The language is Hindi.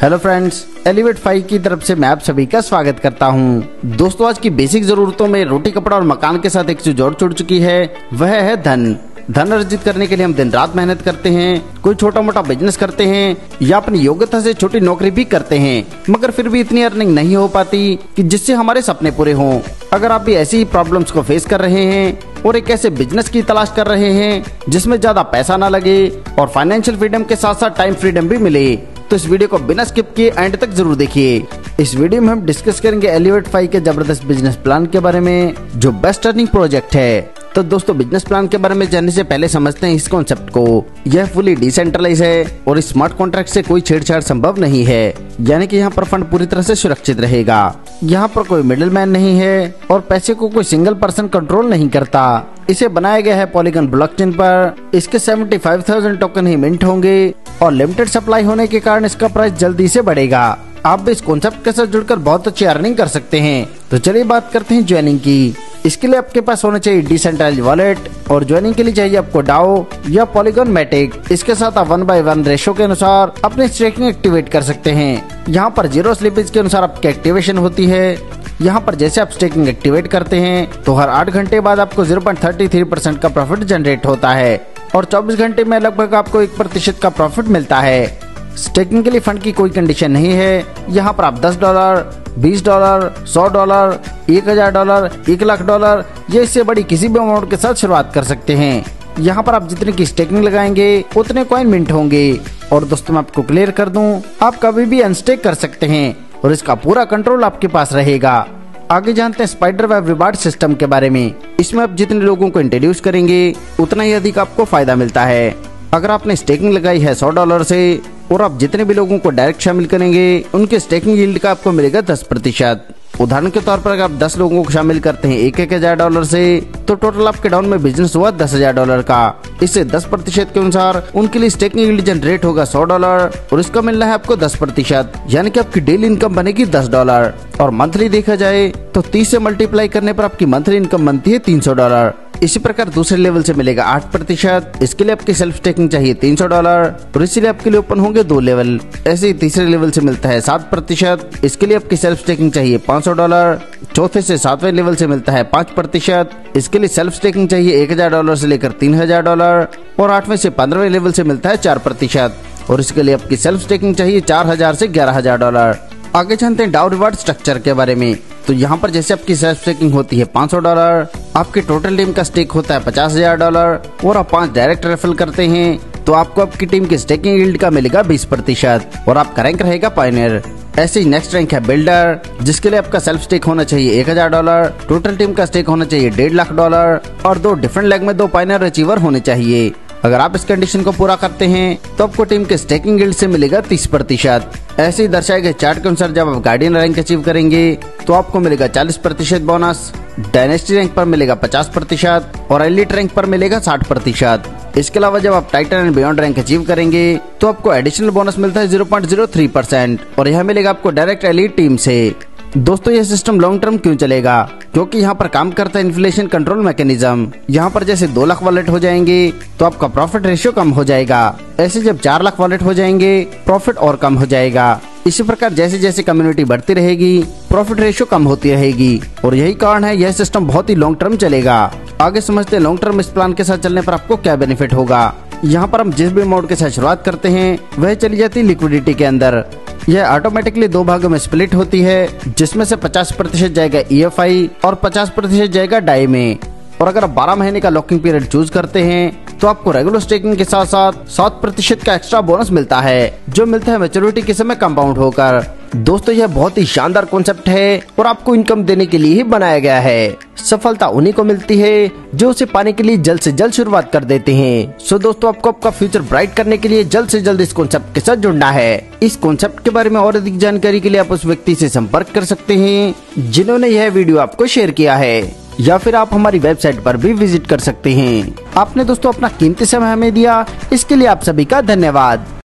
हेलो फ्रेंड्स, एलिवेट 5 की तरफ से मैं आप सभी का स्वागत करता हूं। दोस्तों, आज की बेसिक जरूरतों में रोटी, कपड़ा और मकान के साथ एक चीज और जुड़ चुकी है, वह है धन। धन अर्जित करने के लिए हम दिन रात मेहनत करते हैं, कोई छोटा मोटा बिजनेस करते हैं या अपनी योग्यता से छोटी नौकरी भी करते हैं, मगर फिर भी इतनी अर्निंग नहीं हो पाती कि जिससे हमारे सपने पूरे हों। अगर आप भी ऐसी ही प्रॉब्लम्स को फेस कर रहे हैं और एक ऐसे बिजनेस की तलाश कर रहे हैं जिसमें ज्यादा पैसा ना लगे और फाइनेंशियल फ्रीडम के साथ साथ टाइम फ्रीडम भी मिले, तो इस वीडियो को बिना स्किप किए एंड तक जरूर देखिए। इस वीडियो में हम डिस्कस करेंगे एलिवेट 5 के जबरदस्त बिजनेस प्लान के बारे में, जो बेस्ट अर्निंग प्रोजेक्ट है। तो दोस्तों, बिजनेस प्लान के बारे में जानने से पहले समझते हैं इस कॉन्सेप्ट को। यह फुली डिसेंट्रलाइज है और स्मार्ट कॉन्ट्रैक्ट से कोई छेड़छाड़ संभव नहीं है, यानी कि यहाँ पर फंड पूरी तरह से सुरक्षित रहेगा। यहाँ पर कोई मिडिल मैन नहीं है और पैसे को कोई सिंगल पर्सन कंट्रोल नहीं करता। इसे बनाया गया है पॉलीगन ब्लॉकचेन पर। इसके 75,000 टोकन ही मिंट होंगे और लिमिटेड सप्लाई होने के कारण इसका प्राइस जल्दी से बढ़ेगा। आप भी इस कॉन्सेप्ट के साथ जुड़कर बहुत अच्छी अर्निंग कर सकते हैं। तो चलिए बात करते हैं ज्वाइनिंग की। इसके लिए आपके पास होना चाहिए डिसेंट्रलाइज्ड वॉलेट और ज्वाइनिंग के लिए चाहिए आपको डाओ या पॉलीगन मैटिक। इसके साथ आप 1/1 रेशो के अनुसार अपनी स्टेकिंग एक्टिवेट कर सकते हैं। यहाँ पर जीरो स्लिपेज के अनुसार आपकी एक्टिवेशन होती है। यहाँ पर जैसे आप स्टेकिंग एक्टिवेट करते हैं तो हर 8 घंटे बाद आपको 0.33% का प्रॉफिट जनरेट होता है और 24 घंटे में लगभग आपको 1% का प्रॉफिट मिलता है। स्टेकिंग के लिए फंड की कोई कंडीशन नहीं है। यहाँ पर आप $10, $20, $100, $1000, $1,00,000 या इससे बड़ी किसी भी अमाउंट के साथ शुरुआत कर सकते हैं। यहाँ पर आप जितने की स्टेकिंग लगाएंगे उतने कॉइन मिंट होंगे। और दोस्तों, मैं आपको क्लियर कर दूं, आप कभी भी अनस्टेक कर सकते हैं और इसका पूरा कंट्रोल आपके पास रहेगा। आगे जानते हैं स्पाइडर वेब रिवार्ड सिस्टम के बारे में। इसमें आप जितने लोगों को इंट्रोड्यूस करेंगे उतना ही अधिक आपको फायदा मिलता है। अगर आपने स्टेकिंग लगाई है $100 से और आप जितने भी लोगों को डायरेक्ट शामिल करेंगे उनके स्टेकिंग यील्ड का आपको मिलेगा 10%। उदाहरण के तौर पर अगर आप 10 लोगों को शामिल करते हैं $1,000 से, तो टोटल आपके डाउन में बिजनेस हुआ $10,000 का। इससे 10% के अनुसार उनके लिए स्टेकिंग यील्ड जनरेट होगा $100 और इसका मिलना है आपको 10%, यानी कि आपकी डेली इनकम बनेगी $10। और मंथली देखा जाए तो 30 से मल्टीप्लाई करने पर आपकी मंथली इनकम बनती है $300। इसी प्रकार दूसरे लेवल से मिलेगा 8%। इसके लिए आपकी सेल्फ स्टेकिंग चाहिए $300 और इसीलिए आपके लिए ओपन होंगे 2 लेवल। ऐसे ही तीसरे लेवल से मिलता है 7%। इसके लिए आपकी सेल्फ स्टेकिंग चाहिए $500। चौथे से 7वें लेवल से मिलता है 5%। इसके लिए सेल्फ स्टेकिंग चाहिए $1,000 से लेकर $3,000 और 8वें से 15वें लेवल से मिलता है 4% और इसके लिए आपकी सेल्फ स्टेकिंग चाहिए $4,000 से $11,000। आगे जानते हैं डाउ रिवार्ड स्ट्रक्चर के बारे में। तो यहाँ पर जैसे आपकी सेल्फ स्टेकिंग होती है $500, आपके टोटल टीम का स्टेक होता है $50,000 और आप 5 डायरेक्ट रेफर करते हैं तो आपको आपकी टीम की स्टेकिंग यील्ड का मिलेगा 20% और आपका रैंक रहेगा पायनियर। ऐसे ही नेक्स्ट रैंक है बिल्डर, जिसके लिए आपका सेल्फ स्टेक होना चाहिए $1,000, टोटल टीम का स्टेक होना चाहिए $1,50,000 और 2 डिफरेंट लेग में 2 पायनियर अचीवर होने चाहिए। अगर आप इस कंडीशन को पूरा करते हैं तो आपको टीम के स्टेकिंग यील्ड से मिलेगा 30%। ऐसे ही दर्शाए गए चार्ट के अनुसार जब आप गार्डियन रैंक अचीव करेंगे तो आपको मिलेगा 40% बोनस, डायनेस्टी रैंक पर मिलेगा 50% और एलिट रैंक पर मिलेगा 60%। इसके अलावा जब आप Titan and beyond rank achieve करेंगे तो आपको एडिशनल बोनस मिलता है 0.03% और यह मिलेगा आपको डायरेक्ट एलिट टीम से। दोस्तों, यह सिस्टम लॉन्ग टर्म क्यों चलेगा? क्योंकि यहाँ पर काम करता है इन्फ्लेशन कंट्रोल मैकेनिज्म। यहाँ पर जैसे 2 लाख वॉलेट हो जाएंगे तो आपका प्रॉफिट रेशियो कम हो जाएगा। ऐसे जब 4 लाख वॉलेट हो जाएंगे प्रॉफिट और कम हो जाएगा। इसी प्रकार जैसे जैसे कम्युनिटी बढ़ती रहेगी प्रॉफिट रेशियो कम होती रहेगी और यही कारण है यह सिस्टम बहुत ही लॉन्ग टर्म चलेगा। आगे समझते हैं लॉन्ग टर्म इस प्लान के साथ चलने पर आपको क्या बेनिफिट होगा। यहाँ पर हम जिस भी अमाउंट के साथ शुरुआत करते हैं वह चली जाती है लिक्विडिटी के अंदर। यह ऑटोमेटिकली 2 भागों में स्प्लिट होती है, जिसमें से 50% जाएगा EFI और 50% जाएगा डाई में। और अगर आप 12 महीने का लॉकिंग पीरियड चूज करते हैं तो आपको रेगुलर स्टेकिंग के साथ साथ 7% का एक्स्ट्रा बोनस मिलता है, जो मिलता है मैच्योरिटी के समय कंपाउंड होकर। दोस्तों, यह बहुत ही शानदार कॉन्सेप्ट है और आपको इनकम देने के लिए ही बनाया गया है। सफलता उन्हीं को मिलती है जो उसे पाने के लिए जल्द से जल्द शुरुआत कर देते हैं। सो दोस्तों, आपको आपका फ्यूचर ब्राइट करने के लिए जल्द से जल्द इस कॉन्सेप्ट के साथ जुड़ना है। इस कॉन्सेप्ट के बारे में और अधिक जानकारी के लिए आप उस व्यक्ति से संपर्क कर सकते हैं जिन्होंने यह वीडियो आपको शेयर किया है, या फिर आप हमारी वेबसाइट पर भी विजिट कर सकते हैं। आपने दोस्तों अपना कीमती समय हमें दिया, इसके लिए आप सभी का धन्यवाद।